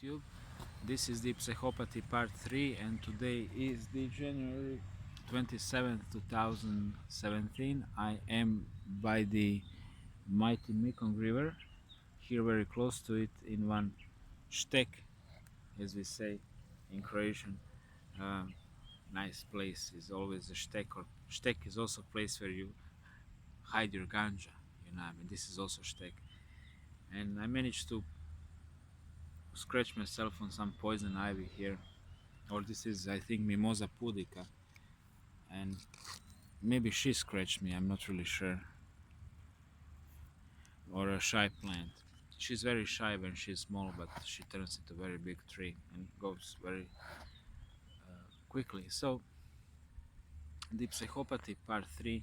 YouTube. This is the Psychopathy part 3 and today is the January 27th, 2017. I am by the mighty Mekong River, here very close to it in one štek, as we say in Croatian. Nice place is always a štek, or štek is also a place where you hide your ganja, I mean, this is also štek. And I managed to scratch myself on some poison ivy here, or this is, I think, Mimosa pudica, and maybe she scratched me, I'm not really sure, or a shy plant. She's very shy when she's small, but she turns into a very big tree and goes very quickly. So the Psychopathy part 3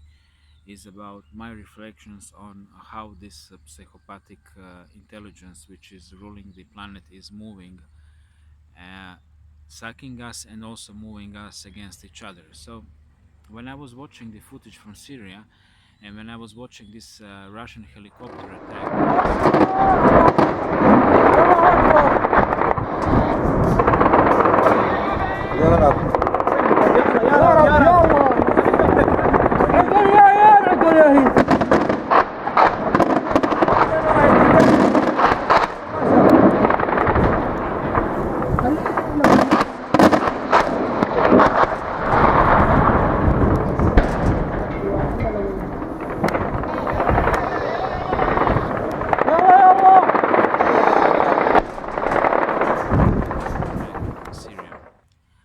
is about my reflections on how this psychopathic intelligence which is ruling the planet is moving, sucking us and also moving us against each other. So when I was watching the footage from Syria and when I was watching this Russian helicopter attack,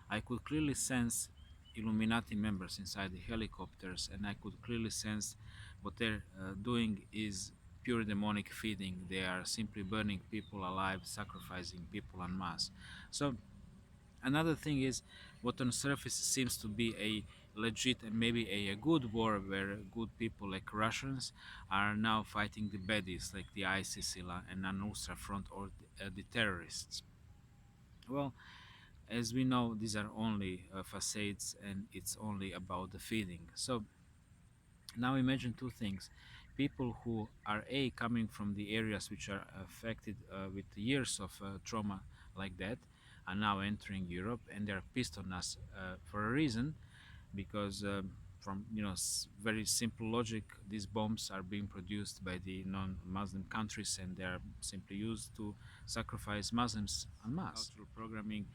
I could clearly sense Illuminati members inside the helicopters, and I could clearly sense what they're doing is pure demonic feeding. They are simply burning people alive, sacrificing people en masse. So another thing is what on surface seems to be a legit and maybe a good war where good people like Russians are now fighting the baddies like the ISIS and Al-Nusra Front, or the terrorists. Well, as we know, these are only facades and it's only about the feeding. So now imagine two things. People who are coming from the areas which are affected with years of trauma like that are now entering Europe, and they're pissed on us for a reason, because from very simple logic, these bombs are being produced by the non-Muslim countries and they are simply used to sacrifice Muslims en masse. Cultural programming,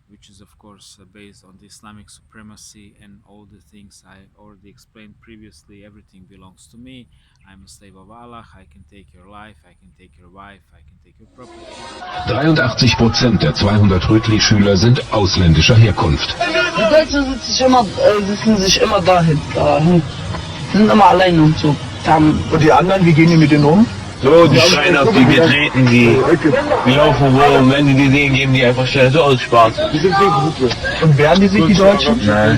which is of course based on the Islamic supremacy and all the things I already explained previously. Everything belongs to me. I'm a slave of Allah. I can take your life, I can take your wife, I can take your property. 83% der 200 Rötli-Schüler sind ausländischer Herkunft. Die Deutschen sitzen sich immer dahin. Die sind immer alleine und so. Und die anderen, wie gehen die mit denen um? So, die schreien auf die, wir treten die, wir laufen rum, wenn die sehen, geben die einfach schnell, so aus Spaß. Und wehren die sich, die Deutschen? Nein,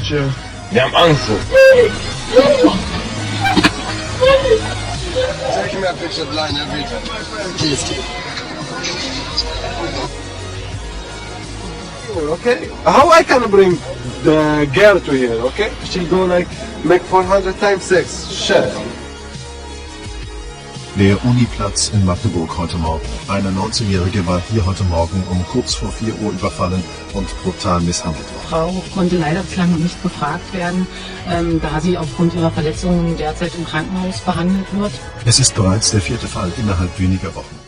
die haben Angst. Okay, how I can bring the girl to here, okay? She go like, make 400 times 6, shit. Der Uniplatz in Magdeburg heute Morgen. Eine 19-Jährige war hier heute Morgen um kurz vor 4 Uhr überfallen und brutal misshandelt worden. Die Frau konnte leider bislang noch nicht befragt werden, da sie aufgrund ihrer Verletzungen derzeit im Krankenhaus behandelt wird. Es ist bereits der 4. Fall innerhalb weniger Wochen.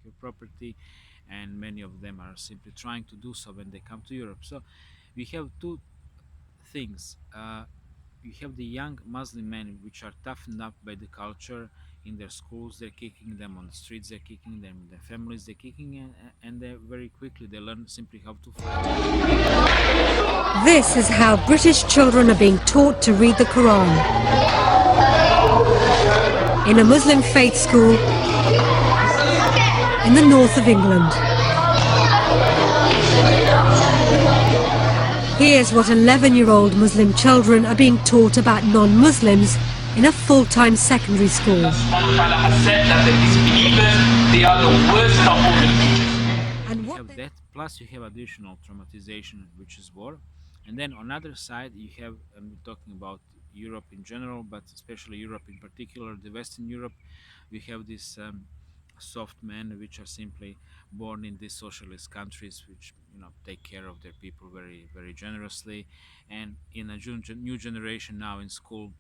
Your property, and many of them are simply trying to do so when they come to Europe. So we have two things. You have the young Muslim men which are toughened up by the culture in their schools. They're kicking them on the streets, they're kicking them in their families, they're kicking, and they very quickly they learn simply how to fight. This is how British children are being taught to read the Quran in a Muslim faith school in the north of England. Here's what 11-year-old Muslim children are being taught about non-Muslims in a full-time secondary school. And we have that plus you have additional traumatization, which is war. And then on other side you have, I'm talking about Europe in general, but especially Europe in particular, the Western Europe, you have these soft men which are simply born in these socialist countries, which take care of their people very very generously. And in a new generation now in school,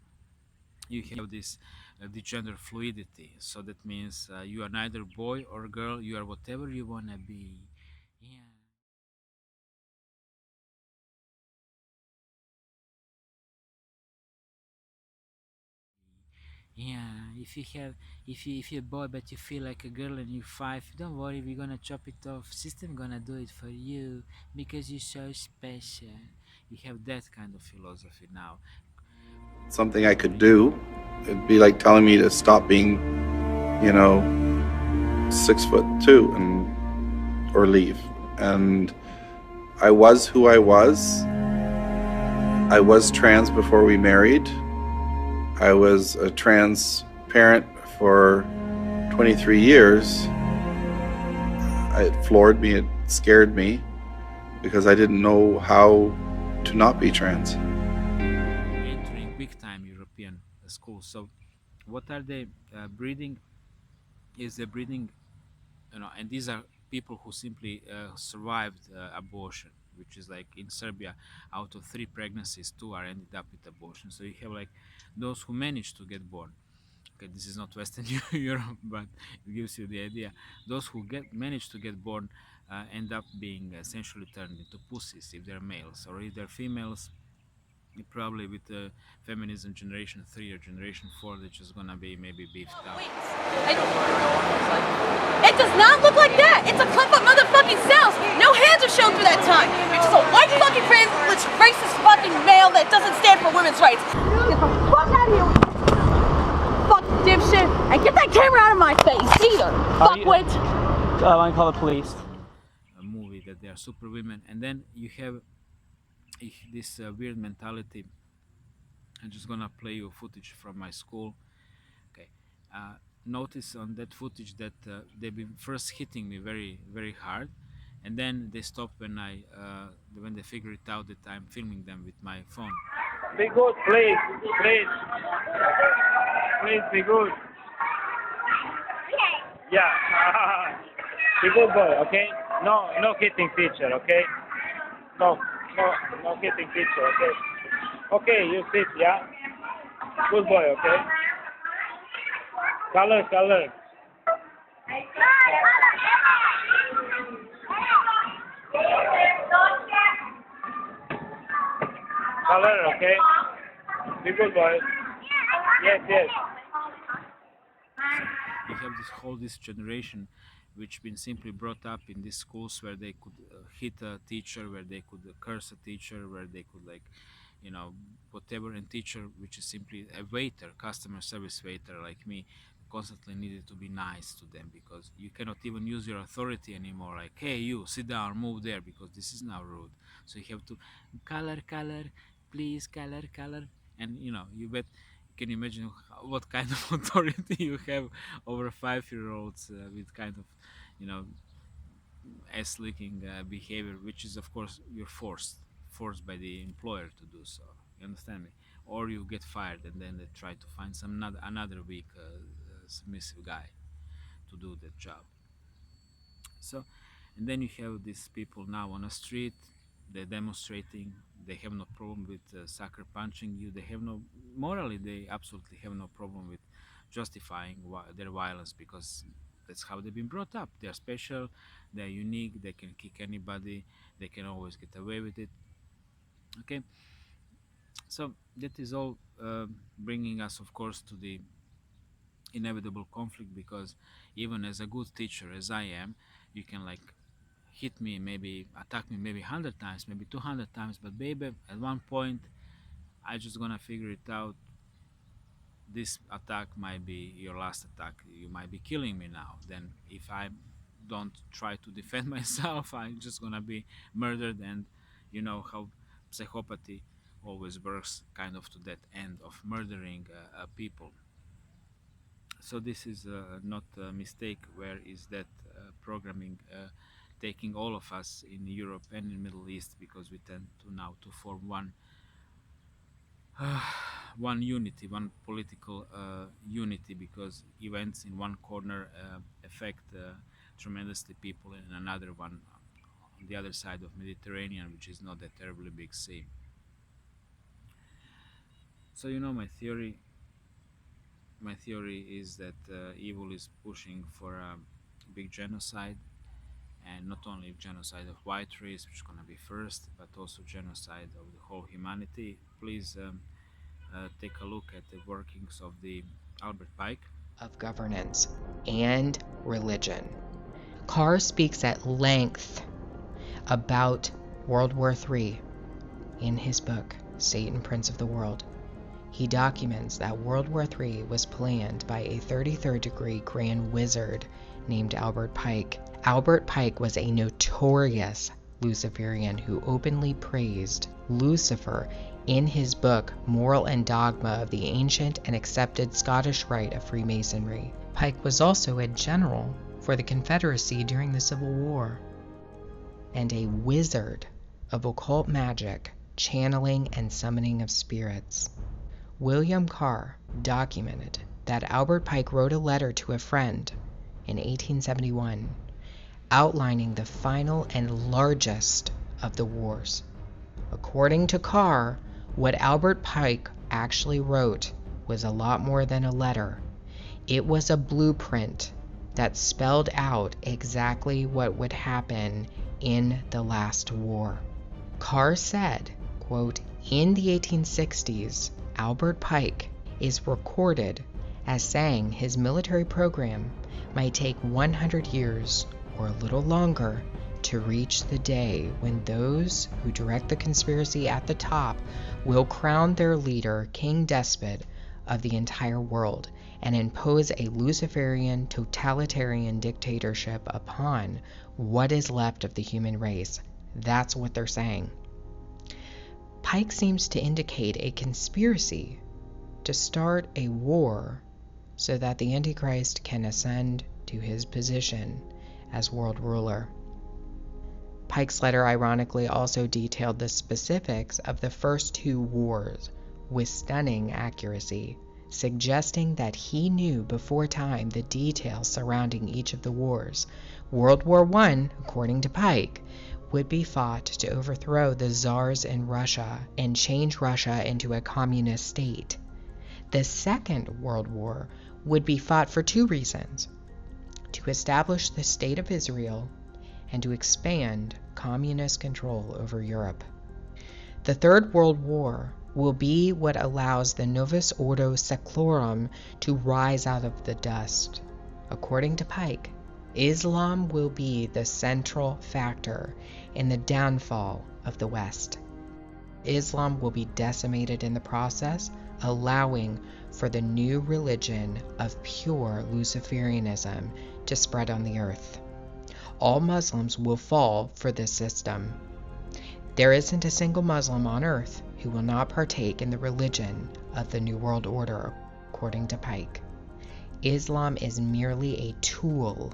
you have this the gender fluidity. So that means you are neither boy or girl, you are whatever you want to be. Yeah. Yeah, if you're a boy but you feel like a girl and you're 5, don't worry, we're gonna chop it off. System gonna do it for you because you're so special. You have that kind of philosophy now. Something I could do. It'd be like telling me to stop being, 6'2" or leave. And I was who I was. I was trans before we married. I was a trans parent for 23 years. It floored me, it scared me, because I didn't know how to not be trans. Entering big time European schools. So what are they breeding? Is they're breeding, and these are people who simply survived abortion, which is like in Serbia, out of 3 pregnancies, 2 are ended up with abortion. So you have like those who managed to get born. Okay, this is not Western Europe, but it gives you the idea. Those who manage to get born end up being essentially turned into pussies if they're males, or if they're females. Probably with the feminism generation 3 or generation 4, they're just gonna be maybe beefed up. It does not look like that. It's a clip of motherfucking cells. No hands are shown through that time. You're just a white fucking privileged racist fucking male that doesn't stand for women's rights. Get the fuck out of here. Fuck dipshit. And get that camera out of my face. Either. Fuckwit. I want to call the police. A movie that they are super women, and then you have this weird mentality. I'm just gonna play you footage from my school. Okay, notice on that footage that they've been first hitting me very very hard, and then they stop when when they figure it out that I'm filming them with my phone. Be good, please, please, please be good. Yeah, be good boy, okay? No hitting teacher, okay? No hitting teacher, okay? Okay, you sit, yeah? Good boy, okay? Color. Color, okay? Be good boy. Yes. You have this generation which been simply brought up in these schools where they could hit a teacher, where they could curse a teacher, where they could whatever. And teacher, which is simply a waiter, customer service waiter like me, constantly needed to be nice to them, because you cannot even use your authority anymore, like, hey, you sit down, move there, because this is now rude. So you have to color, please, color. And you can imagine what kind of authority you have over 5-year-olds with kind of ass licking behavior, which is of course you're forced by the employer to do so. You understand me? Or you get fired, and then they try to find another weak submissive guy to do that job. So, and then you have these people now on the street, they're demonstrating, they have no problem with sucker punching you, they have no, morally they absolutely have no problem with justifying their violence, because that's how they've been brought up. They're special, they're unique, they can kick anybody, they can always get away with it. Okay, so that is all bringing us, of course, to the inevitable conflict, because even as a good teacher as I am, you can hit me, maybe attack me maybe 100 times, maybe 200 times, but baby, at one point I just gonna figure it out. This attack might be your last attack, you might be killing me now. Then if I don't try to defend myself, I'm just gonna be murdered. And you know how psychopathy always works, kind of to that end of murdering people. So this is not a mistake. Where is that programming taking all of us in Europe and in the Middle East, because we tend to now to form one unity, one political unity, because events in one corner affect tremendously people in another one on the other side of Mediterranean, which is not a terribly big sea. So my theory is that evil is pushing for a big genocide, and not only genocide of white race, which is going to be first, but also genocide of the whole humanity. Please take a look at the workings of the Albert Pike. Of governance and religion. Carr speaks at length about World War III in his book, Satan, Prince of the World. He documents that World War III was planned by a 33rd degree Grand Wizard named Albert Pike. Albert Pike was a notorious Luciferian who openly praised Lucifer in his book Moral and Dogma of the Ancient and Accepted Scottish Rite of Freemasonry. Pike was also a general for the Confederacy during the Civil War, and a wizard of occult magic, channeling and summoning of spirits. William Carr documented that Albert Pike wrote a letter to a friend in 1871 outlining the final and largest of the wars. According to Carr, what Albert Pike actually wrote was a lot more than a letter. It was a blueprint that spelled out exactly what would happen in the last war. Carr said, quote, "In the 1860s, Albert Pike is recorded as saying his military program might take 100 years or a little longer to reach the day when those who direct the conspiracy at the top will crown their leader king despot of the entire world and impose a Luciferian totalitarian dictatorship upon what is left of the human race." That's what they're saying. Pike seems to indicate a conspiracy to start a war so that the Antichrist can ascend to his position as world ruler. Pike's letter ironically also detailed the specifics of the first two wars with stunning accuracy, suggesting that he knew before time the details surrounding each of the wars. World War I, according to Pike, would be fought to overthrow the czars in Russia and change Russia into a communist state. The Second World War would be fought for two reasons: to establish the State of Israel and to expand communist control over Europe. The Third World War will be what allows the Novus Ordo Seclorum to rise out of the dust. According to Pike, Islam will be the central factor in the downfall of the West. Islam will be decimated in the process, allowing for the new religion of pure Luciferianism to spread on the earth. All Muslims will fall for this system. There isn't a single Muslim on earth who will not partake in the religion of the New World Order, according to Pike. Islam is merely a tool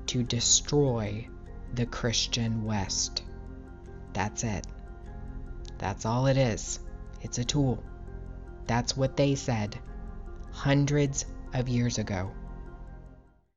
to destroy the Christian West. That's it. That's all it is. It's a tool. That's what they said hundreds of years ago.